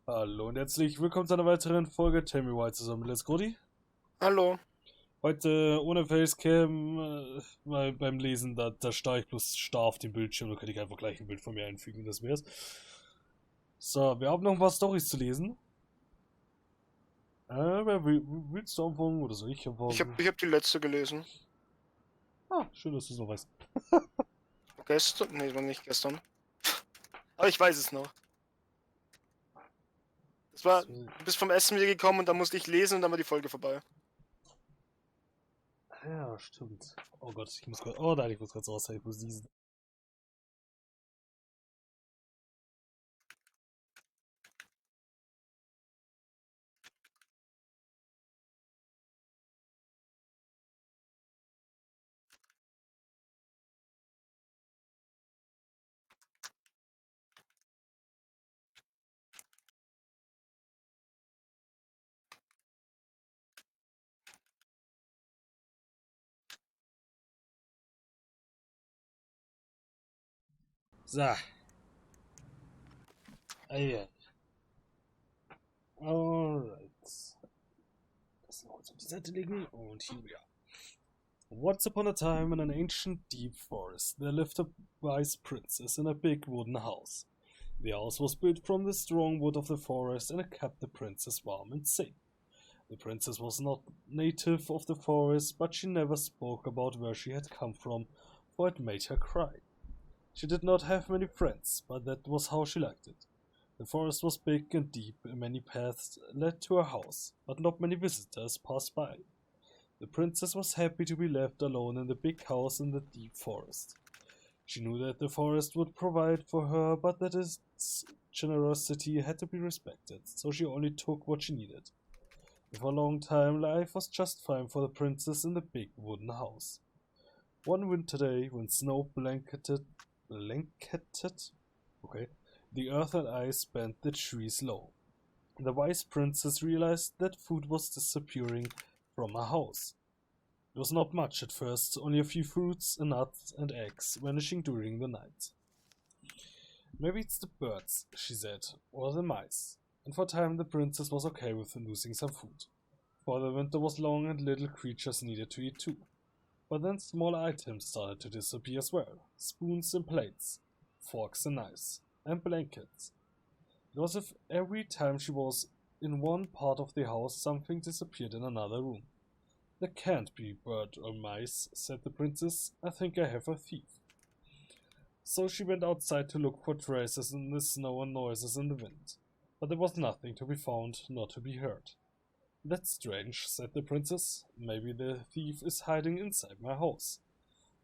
Hallo und herzlich willkommen zu einer weiteren Folge Tell Me Why zusammen mit Let's Grody. Hallo. Heute ohne Facecam, weil beim Lesen, da starre ich bloß starr auf den Bildschirm, da könnte ich einfach gleich ein Bild von mir einfügen, das wär's. So, wir haben noch ein paar Storys zu lesen. Willst du anfangen oder soll ich anfangen? Ich hab die letzte gelesen. Ah, schön, dass du es noch weißt. Gestern? Nee, war nicht gestern. Aber ich weiß es noch. Du bist vom Essen wieder gekommen und dann musste ich lesen und dann war die Folge vorbei. Ja, stimmt. Oh Gott, ich muss kurz. Oh nein, ich muss kurz raus, ich muss diesen. So. Ja. Alright. Das noch kurz auf die Seite legen und hier wir. Once upon a time in an ancient deep forest there lived a wise princess in a big wooden house. The house was built from the strong wood of the forest and it kept the princess warm and safe. The princess was not native of the forest, but she never spoke about where she had come from, for it made her cry. She did not have many friends, but that was how she liked it. The forest was big and deep, and many paths led to her house, but not many visitors passed by. The princess was happy to be left alone in the big house in the deep forest. She knew that the forest would provide for her, but that its generosity had to be respected, so she only took what she needed. For a long time, life was just fine for the princess in the big wooden house. One winter day, when snow blanketed the earth and ice bent the trees low, the wise princess realized that food was disappearing from her house. It was not much at first, only a few fruits, and nuts, and eggs vanishing during the night. Maybe it's the birds, she said, or the mice, and for a time the princess was okay with losing some food. For the winter was long and little creatures needed to eat too. But then small items started to disappear as well. Spoons and plates, forks and knives, and blankets. It was as if every time she was in one part of the house, something disappeared in another room. There can't be bird or mice, said the princess. I think I have a thief. So she went outside to look for traces in the snow and noises in the wind. But there was nothing to be found, nor to be heard. That's strange, said the princess. Maybe the thief is hiding inside my house.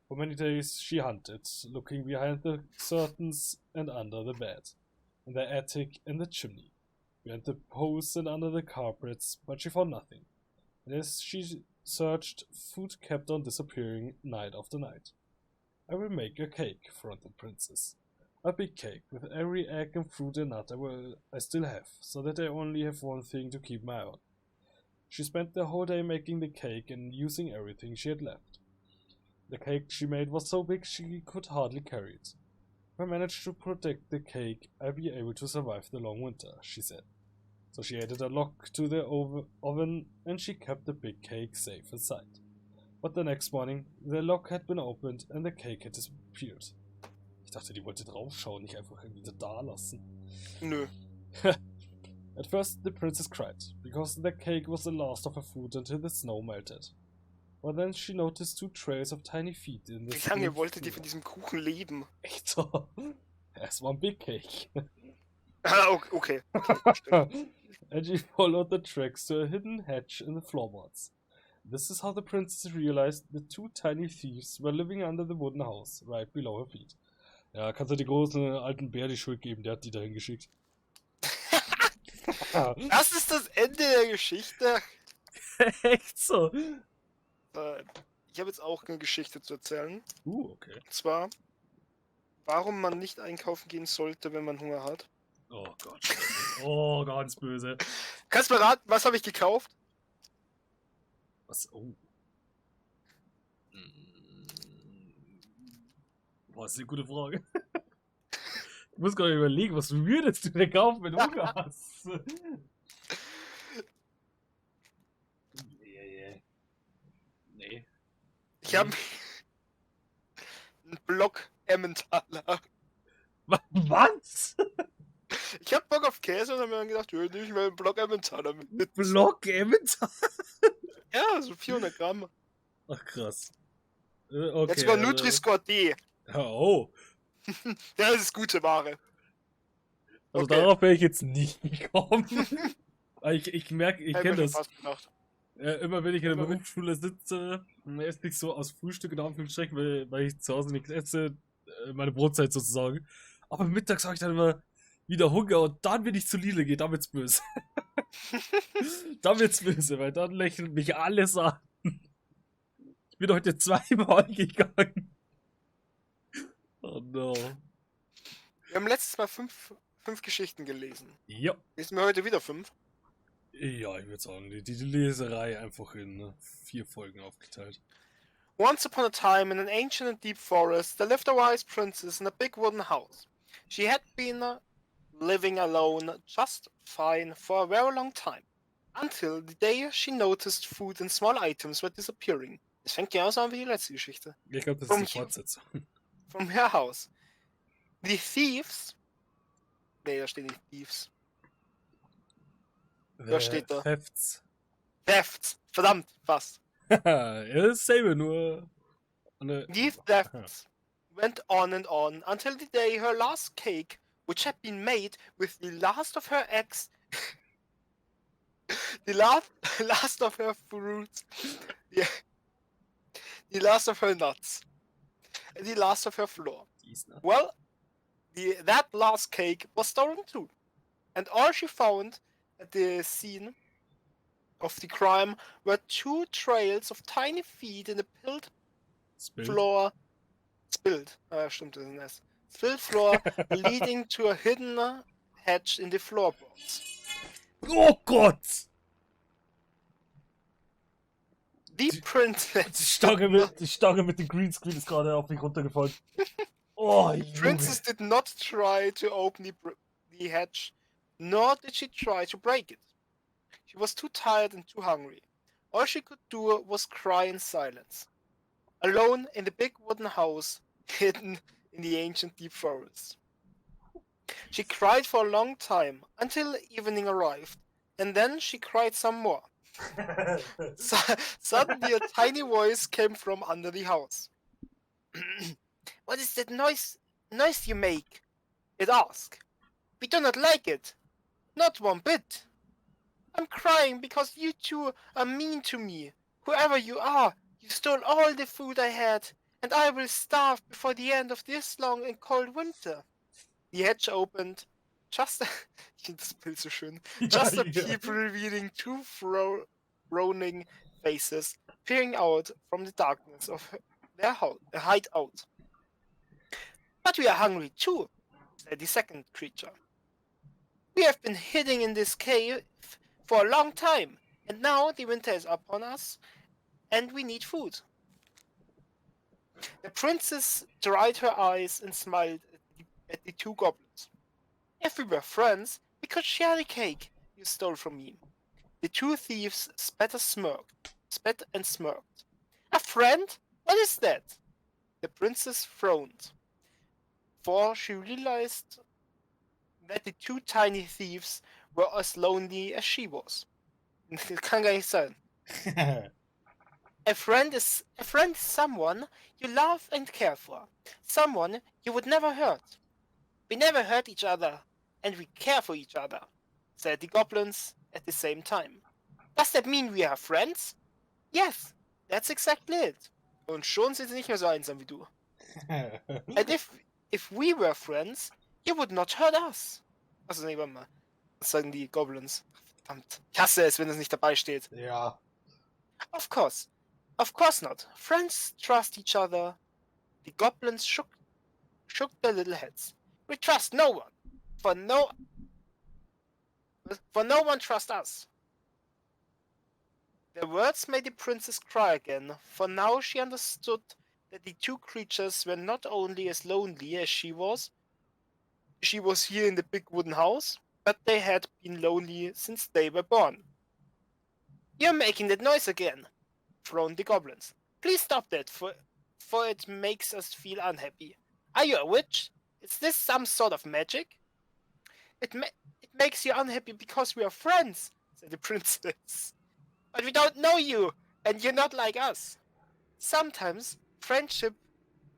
For many days she hunted, looking behind the curtains and under the bed, in the attic and the chimney, behind the posts and under the carpets, but she found nothing. And as she searched, food kept on disappearing night after night. I will make a cake, fronted the princess. A big cake, with every egg and fruit and nut I still have, so that I only have one thing to keep my eye on. She spent the whole day making the cake and using everything she had left. The cake she made was so big she could hardly carry it. If I manage to protect the cake, I'll be able to survive the long winter, she said. So she added a lock to the oven and she kept the big cake safe inside. But the next morning, the lock had been opened and the cake had disappeared. Ich dachte, die wollte draufschauen, nicht einfach irgendwie da lassen. Nö. At first, the princess cried, because the cake was the last of her food until the snow melted. But then she noticed two trails of tiny feet in the Wie lange wollte die von diesem Kuchen leben? Echt so? Es war ein big cake. Ah, okay. And she followed the tracks to a hidden hatch in the floorboards. This is how the princess realized the two tiny thieves were living under the wooden house, right below her feet. Ja, kannst du die großen alten Bär die Schuld geben, der hat die dahin geschickt. Das ist das Ende der Geschichte. Echt so? Ich habe jetzt auch eine Geschichte zu erzählen. Okay. Und zwar, warum man nicht einkaufen gehen sollte, wenn man Hunger hat. Oh Gott. Oh, ganz böse. Kannst du mal raten, was habe ich gekauft? Was? Oh. Boah, ist eine gute Frage. muss gerade überlegen, was würdest du denn kaufen, wenn du Hunger hast? Nee. Ich habe einen Block Emmentaler. Was? Ich hab Bock auf Käse und hab mir dann gedacht, ja, nehme ich mal einen Block Emmentaler mit. Block Emmentaler? Ja, so 400 Gramm. Ach, krass. Okay. Jetzt sogar Nutri-Score D. Oh. Ja, das ist gute Ware. Also Okay. darauf wäre ich jetzt nicht gekommen. Ich merke, ich kenne das. Fast gedacht. Immer wenn ich in der Berufsschule sitze, esse ich so aus Frühstück in Anführungsstrichen, weil ich zu Hause nichts esse, meine Brotzeit sozusagen. Aber mittags habe ich dann immer wieder Hunger und dann, wenn ich zu Lidl gehe, dann wird's böse. Dann wird's böse, weil dann lächeln mich alles an. Ich bin heute zweimal gegangen. Oh no. Wir haben letztes Mal fünf Geschichten gelesen. Ja. Lesen wir heute wieder 5? Ja, ich würde sagen, die Leserei einfach in 4 Folgen aufgeteilt. Once upon a time, in an ancient and deep forest, there lived a wise princess in a big wooden house. She had been living alone just fine for a very long time, until the day she noticed food and small items were disappearing. Das fängt ja so an wie die letzte Geschichte. Ich glaube, das ist die Fortsetzung. From her house. The thieves... Nee, da steht nicht Thieves. Was steht da? Thefts. Thefts. Verdammt, fast. Ja, dasselbe, nur... These thefts went on and on until the day her last cake, which had been made with the last of her eggs, the last of her fruits, the last of her nuts, and the last of her flour. Well, that last cake was stolen too, and all she found at the scene of the crime were 2 trails of tiny feet in the spilled floor. Spilled floor leading to a hidden hatch in the floorboards. Oh Gott! The princess. Die Stange mit dem Greenscreen ist gerade auf mich runtergefallen. Oh, Princess did not try to open the hatch, nor did she try to break it. She was too tired and too hungry. All she could do was cry in silence. Alone in the big wooden house, hidden in the ancient deep forest. She cried for a long time, until evening arrived, and then she cried some more. Suddenly a tiny voice came from under the house. What is that noise you make? It asked. We do not like it. Not one bit. I'm crying because you two are mean to me. Whoever you are, you stole all the food I had, and I will starve before the end of this long and cold winter. The hatch opened. Just ich finde das Bild so schön. Just a people revealing 2 frowning faces peering out from the darkness of their hideout. But we are hungry too, said the second creature. We have been hiding in this cave for a long time, and now the winter is upon us, and we need food. The princess dried her eyes and smiled at the 2 goblins. If we were friends, we could share the cake you stole from me. The 2 thieves spat and smirked. A friend? What is that? The princess frowned, for she realized that the 2 tiny thieves were as lonely as she was. Das kann gar nicht sein. A friend is someone you love and care for. Someone you would never hurt. We never hurt each other, and we care for each other, said the goblins at the same time. Does that mean we are friends? Yes, that's exactly it. Und schon sind sie nicht mehr so einsam wie du. And if we were friends, you would not hurt us. Also, nee, warte mal. Was sagen die Goblins? Verdammt. Ich hasse es, wenn es nicht dabei steht. Ja. Of course not. Friends trust each other. The goblins shook their little heads. We trust no one. For no one trusts us. Their words made the princess cry again, for now she understood that the 2 creatures were not only as lonely as she was, she was here in the big wooden house, but they had been lonely since they were born. You're making that noise again, frowned the goblins. Please stop that, for it makes us feel unhappy. Are you a witch? Is this some sort of magic? It makes you unhappy because we are friends, said the princess. But we don't know you, and you're not like us. Sometimes friendship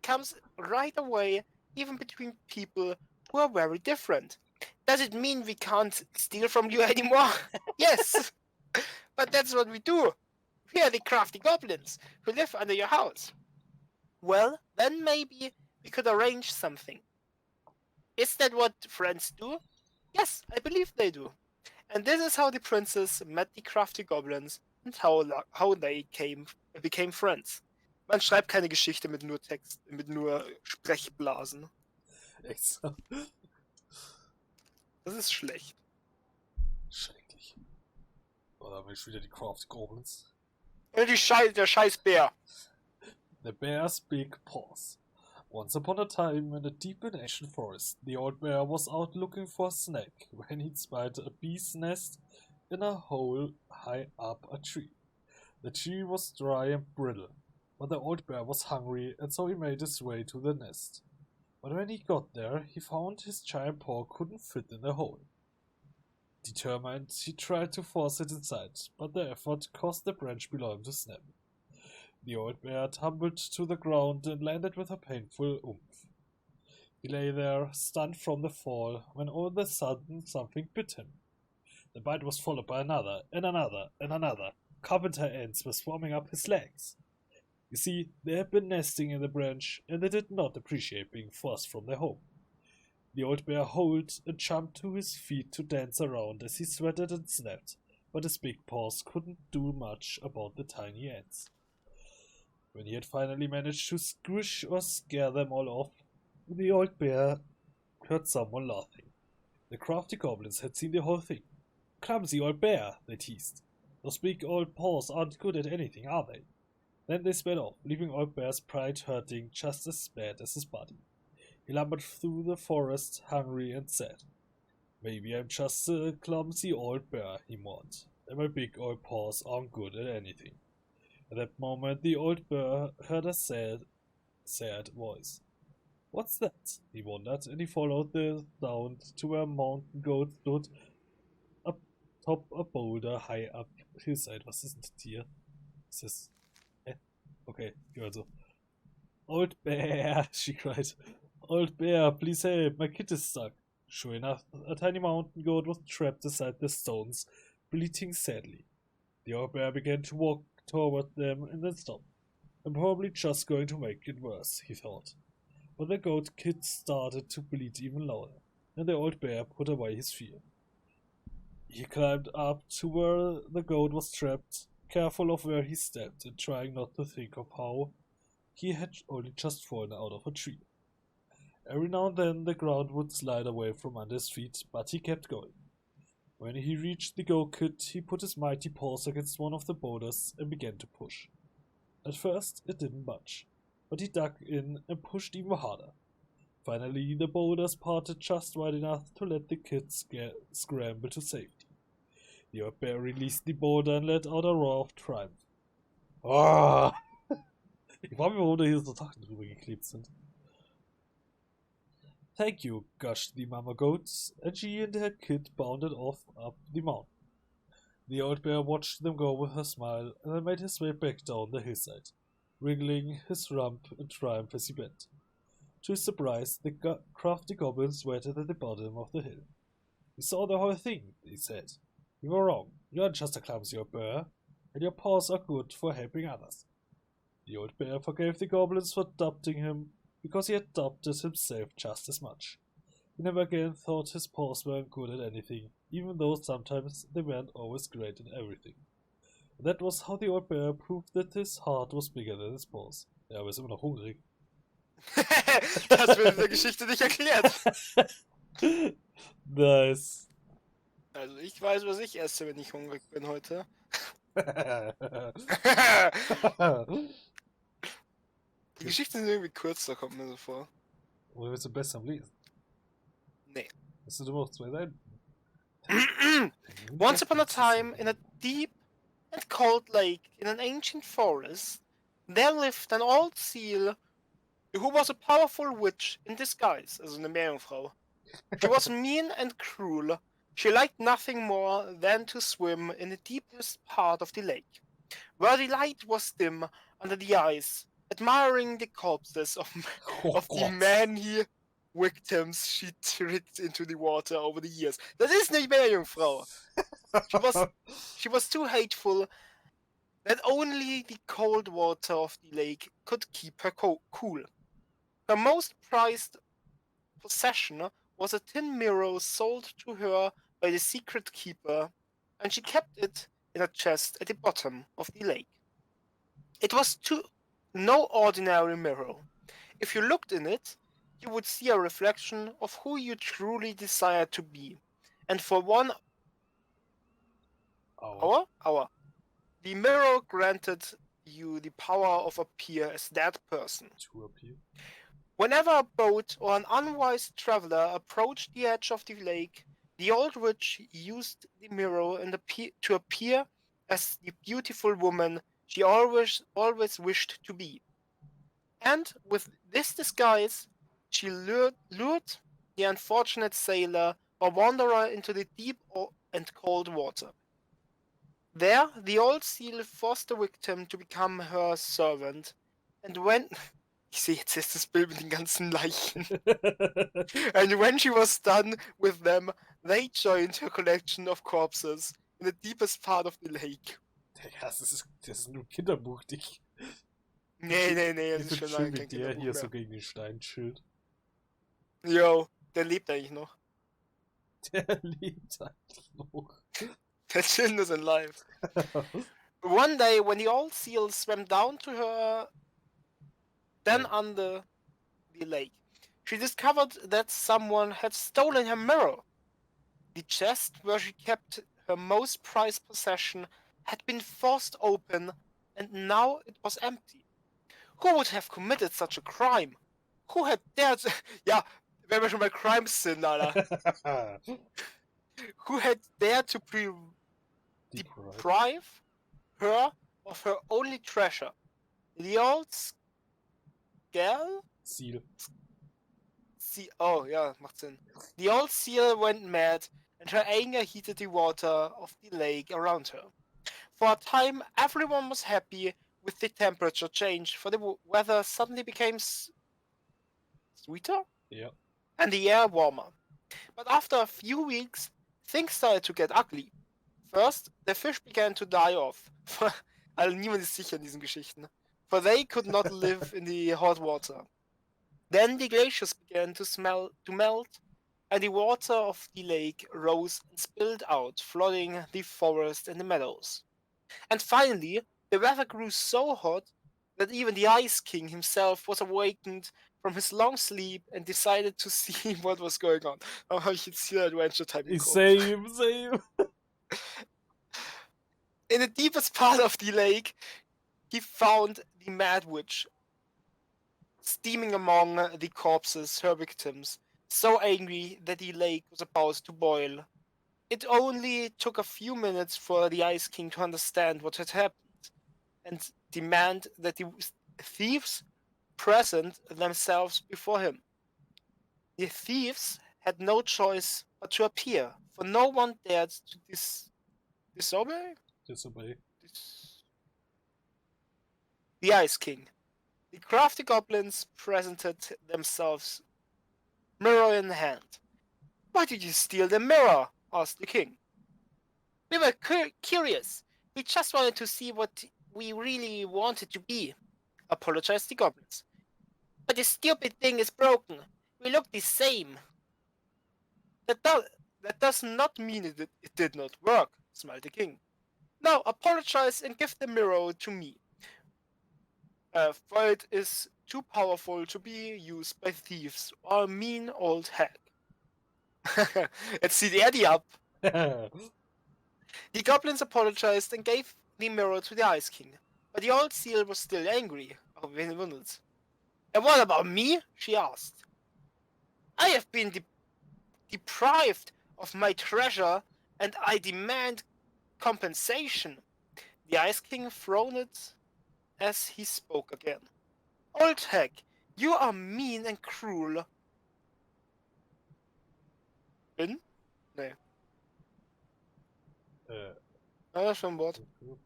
comes right away, even between people who are very different. Does it mean we can't steal from you anymore? Yes, but that's what we do. We are the crafty goblins who live under your house. Well, then maybe we could arrange something. Is that what friends do? Yes, I believe they do. And this is how the princess met the crafty goblins and how they became friends. Man schreibt keine Geschichte mit nur Text, mit nur Sprechblasen. Echt so. Das ist schlecht. Schrecklich. Oder will ich wieder die Craft Goblins? Oder der Scheißbär. The Bear's Big Paws. Once upon a time, in a deep and ancient forest, the old bear was out looking for a snack when he spied a bee's nest in a hole high up a tree. The tree was dry and brittle, but the old bear was hungry, and so he made his way to the nest. But when he got there, he found his giant paw couldn't fit in the hole. Determined, he tried to force it inside, but the effort caused the branch below him to snap. The old bear tumbled to the ground and landed with a painful oomph. He lay there, stunned from the fall, when all of a sudden something bit him. The bite was followed by another, and another, and another. Carpenter ants were swarming up his legs. You see, they had been nesting in the branch, and they did not appreciate being forced from their home. The old bear howled and jumped to his feet to dance around as he sweated and snapped, but his big paws couldn't do much about the tiny ants. When he had finally managed to squish or scare them all off, the old bear heard someone laughing. The crafty goblins had seen the whole thing. Clumsy old bear, they teased. Those big old paws aren't good at anything, are they? Then they sped off, leaving old bear's pride hurting just as bad as his body. He lumbered through the forest, hungry and sad. Maybe I'm just a clumsy old bear, he mourned, and my big old paws aren't good at anything. At that moment, the old bear heard a sad voice. What's that? He wondered, and he followed the sound to where a mountain goat stood atop a boulder high up hillside. Was ist denn das Tier? Ist das... Okay, also. Old bear, she cried. Old bear, please help, my kid is stuck. Sure enough, a tiny mountain goat was trapped beside the stones, bleating sadly. The old bear began to walk toward them and then stopped. I'm probably just going to make it worse, he thought. But the goat kid started to bleat even louder, and the old bear put away his fear. He climbed up to where the goat was trapped, careful of where he stepped and trying not to think of how he had only just fallen out of a tree. Every now and then the ground would slide away from under his feet, but he kept going. When he reached the goat kid, he put his mighty paws against one of the boulders and began to push. At first it didn't budge, but he dug in and pushed even harder. Finally, the boulders parted just wide enough to let the kid scramble to safety. The old bear released the boulder and let out a roar of triumph. Ah! Ich frage mich, warum da hier so Sachen drüber geklebt sind. Thank you, gushed the mama goats, and she and her kid bounded off up the mountain. The old bear watched them go with a smile, and then made his way back down the hillside, wriggling his rump in triumph as he bent. To his surprise, the crafty goblins waited at the bottom of the hill. We saw the whole thing, he said. You were wrong. You aren't just a clumsy old bear, and your paws are good for helping others. The old bear forgave the goblins for doubting him, because he had doubted himself just as much. He never again thought his paws weren't good at anything, even though sometimes they weren't always great at everything. And that was how the old bear proved that his heart was bigger than his paws. Ja, aber er ist immer noch hungrig. Das wird in der Geschichte nicht erklärt. Nice. Also ich weiß, was ich esse, wenn ich hungrig bin heute. Die Geschichten sind irgendwie kurz, da kommt mir so vor. Oder willst du besser am Lesen? Nee. Das sind immer auch 2 Seiten. Once upon a time, in a deep and cold lake in an ancient forest, there lived an old seal who was a powerful witch in disguise, also eine Meerjungfrau. She was mean and cruel. She liked nothing more than to swim in the deepest part of the lake, where the light was dim under the ice, admiring the corpses of the many victims she tricked into the water over the years. Das ist nicht Meerjungfrau. She was too hateful that only the cold water of the lake could keep her cool. Her most prized possession was a tin mirror sold to her by the secret keeper, and she kept it in a chest at the bottom of the lake. It was no ordinary mirror. If you looked in it, you would see a reflection of who you truly desired to be. And for 1 hour, the mirror granted you the power of appear as that person. To appear. Whenever a boat or an unwise traveler approached the edge of the lake, the old witch used the mirror to appear as the beautiful woman she always wished to be. And with this disguise, she lured the unfortunate sailor or wanderer into the deep and cold water. There, the old seal forced the victim to become her servant, and when... Ich sehe jetzt das Bild mit den ganzen Leichen. And when she was done with them, they joined her collection of corpses in the deepest part of the lake. Das ist nur ein Kinderbuch, dich. Nee, das Ich ist finde schon schön, kein wie der Kinderbuch hier mehr. so gegen den Stein chillt. Yo, der lebt eigentlich noch. Der lebt eigentlich noch. Der chillt nur sein Life. One day, when the old seal swam down to her, then under the lake, she discovered that someone had stolen her mirror. The chest where she kept her most prized possession had been forced open, and now it was empty. Who would have committed such a crime? Who had dared... Ja, wenn wir schon bei Crimes sind, Alter. Who had dared to deprive her of her only treasure? The old Seal. Oh, ja, macht Sinn. The old seal went mad, and her anger heated the water of the lake around her. For a time, everyone was happy with the temperature change, for the weather suddenly became sweeter? Ja. And the air warmer. But after a few weeks, things started to get ugly. First, the fish began to die off. Also niemand ist sicher in diesen Geschichten. For they could not live in the hot water. Then the glaciers began to melt, and the water of the lake rose and spilled out, flooding the forest and the meadows. And finally, the weather grew so hot that even the Ice King himself was awakened from his long sleep and decided to see what was going on. Warum habe ich jetzt hier Adventure Time geguckt? Same. In the deepest part of the lake, he found the Mad Witch steaming among the corpses, her victims, so angry that the lake was about to boil. It only took a few minutes for the Ice King to understand what had happened and demand that the thieves present themselves before him. The thieves had no choice but to appear, for no one dared to disobey the Ice King. The crafty goblins presented themselves, mirror in hand. Why did you steal the mirror? Asked the king. We were curious. We just wanted to see what we really wanted to be, apologized the goblins. But the stupid thing is broken. We look the same. That does not mean it did not work, smiled the king. Now apologize and give the mirror to me. For it is too powerful to be used by thieves or a mean old hag. Jetzt zieht die ab. The goblins apologized and gave the mirror to the Ice King, but the old seal was still angry. Oh, wen wundert's? And what about me? She asked. I have been deprived of my treasure, and I demand compensation. The Ice King frowned as he spoke again. Old hag, you are mean and cruel. Bin? Nee. Schon ein Wort.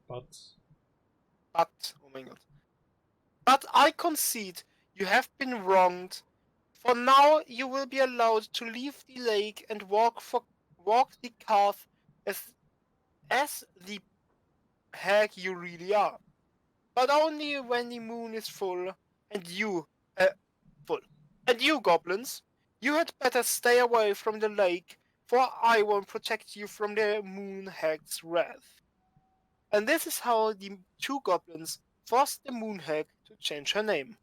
But Oh mein Gott. But I concede you have been wronged. For now you will be allowed to leave the lake and walk the path as the hag you really are. But only when the moon is full, and you goblins, you had better stay away from the lake, for I won't protect you from the moon hag's wrath. And this is how the two goblins forced the moon hag to change her name.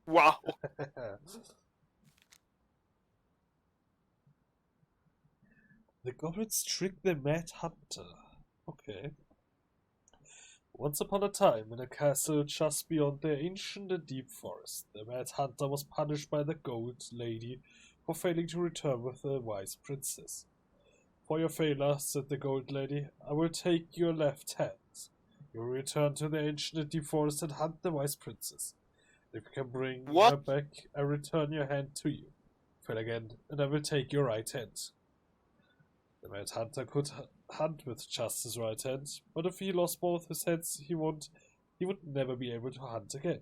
Wow. The goblins tricked the Mad Hunter. Okay. Once upon a time, in a castle just beyond the ancient and deep forest, the Mad Hunter was punished by the Gold Lady for failing to return with the wise princess. For your failure, said the Gold Lady, I will take your left hand. You will return to the ancient and deep forest and hunt the wise princess. If you can bring her back, I return your hand to you. Fail again, and I will take your right hand. The Mad Hunter could hunt with just his right hand, but if he lost both his hands, he would never be able to hunt again,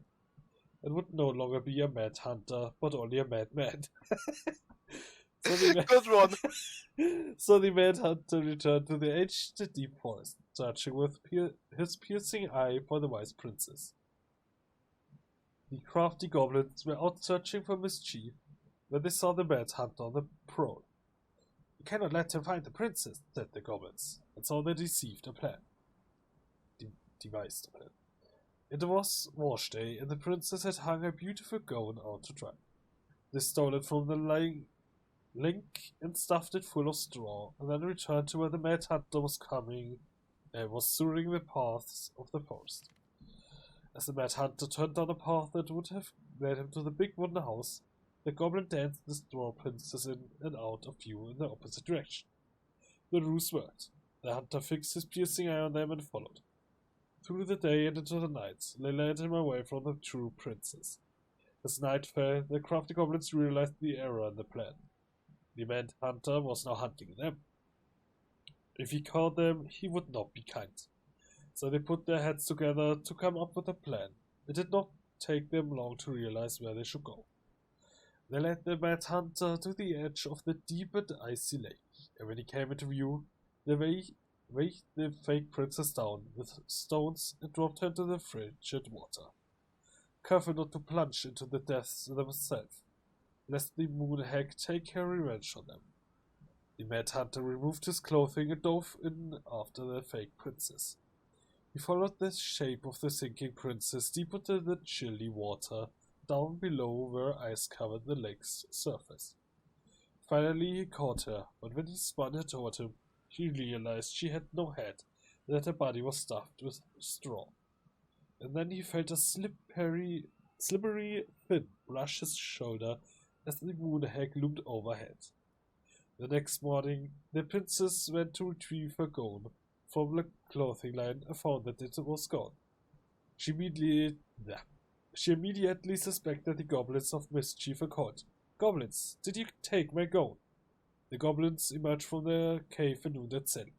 and would no longer be a Mad Hunter, but only a madman. Good one. So the Mad Hunter returned to the ancient deep forest, searching with his piercing eye for the wise princess. The crafty goblins were out searching for mischief when they saw the Mad Hunter on the prowl. You cannot let him find the princess, said the goblins, and so they devised a plan. It was wash day, and the princess had hung a beautiful gown out to dry. They stole it from the link and stuffed it full of straw, and then returned to where the Mad Hunter was soaring the paths of the forest. As the Mad Hunter turned down a path that would have led him to the big wooden house, the goblin danced the straw princess in and out of view in the opposite direction. The ruse worked. The hunter fixed his piercing eye on them and followed. Through the day and into the night, they led him away from the true princess. As night fell, the crafty goblins realized the error in the plan. The Mad Hunter was now hunting them. If he caught them, he would not be kind. So they put their heads together to come up with a plan. It did not take them long to realize where they should go. They led the Mad Hunter to the edge of the deep and icy lake, and when he came into view, they weighed the fake princess down with stones and dropped her into the frigid water. Careful not to plunge into the depths themselves, lest the moon hag take her revenge on them. The Mad Hunter removed his clothing and dove in after the fake princess. He followed the shape of the sinking princess deep into the chilly water down below where ice covered the lake's surface. Finally he caught her, but when he spun her toward him, he realized she had no head and that her body was stuffed with straw. And then he felt a slippery fin brush his shoulder as the moon hag loomed overhead. The next morning, the princess went to retrieve her gown from the clothing line and found that it was gone. She immediately suspected the goblins of mischief and called, "Goblins, did you take my gown?" The goblins emerged from their cave and wounded said,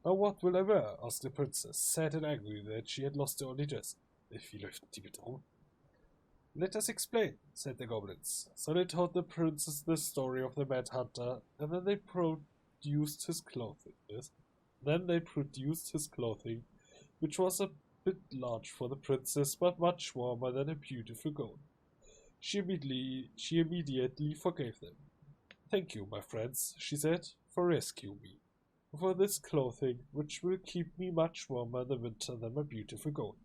"Now what will I wear?" asked the princess, sad and angry that she had lost the only dress. "Let us explain," said the goblins. So they told the princess the story of the Mad Hunter, and then they produced his clothing. Which was a bit large for the princess, but much warmer than a beautiful gown. She immediately forgave them. "Thank you, my friends," she said, "for rescuing me, for this clothing, which will keep me much warmer in the winter than my beautiful gown."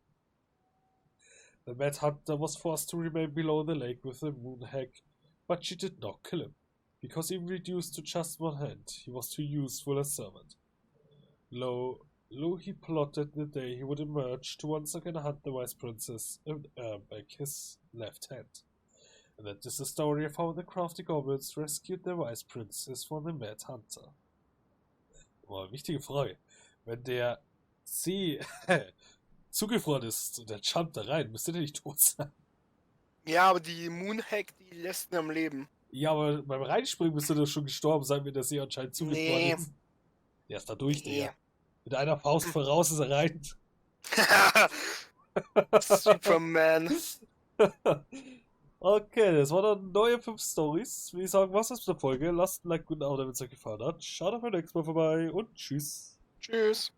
The Mad Hunter was forced to remain below the lake with the moon hag, but she did not kill him, because he reduced to just one hand. He was too useful a servant. Lo, he plotted the day he would emerge to once again hunt the wise princess and earn back his left hand. And that is the story of how the crafty goblins rescued the wise princess from the Mad Hunter. Boah, wichtige Frage. Wenn der See zugefroren ist und der jumpt da rein, müsste der nicht tot sein. Ja, aber die Moonhack, die lässt ihn am Leben. Ja, aber beim Reinspringen müsste der schon gestorben sein, wenn der See anscheinend zugefroren ist. Der ist da durch, Digga. Mit einer Faust voraus ist er rein. Superman. Okay, das waren dann neue 5 Stories. Wie ich sagen, was ist mit der Folge? Lasst ein Like, guten Abo, wenn es euch gefallen hat. Schaut auf beim nächsten Mal vorbei und tschüss. Tschüss.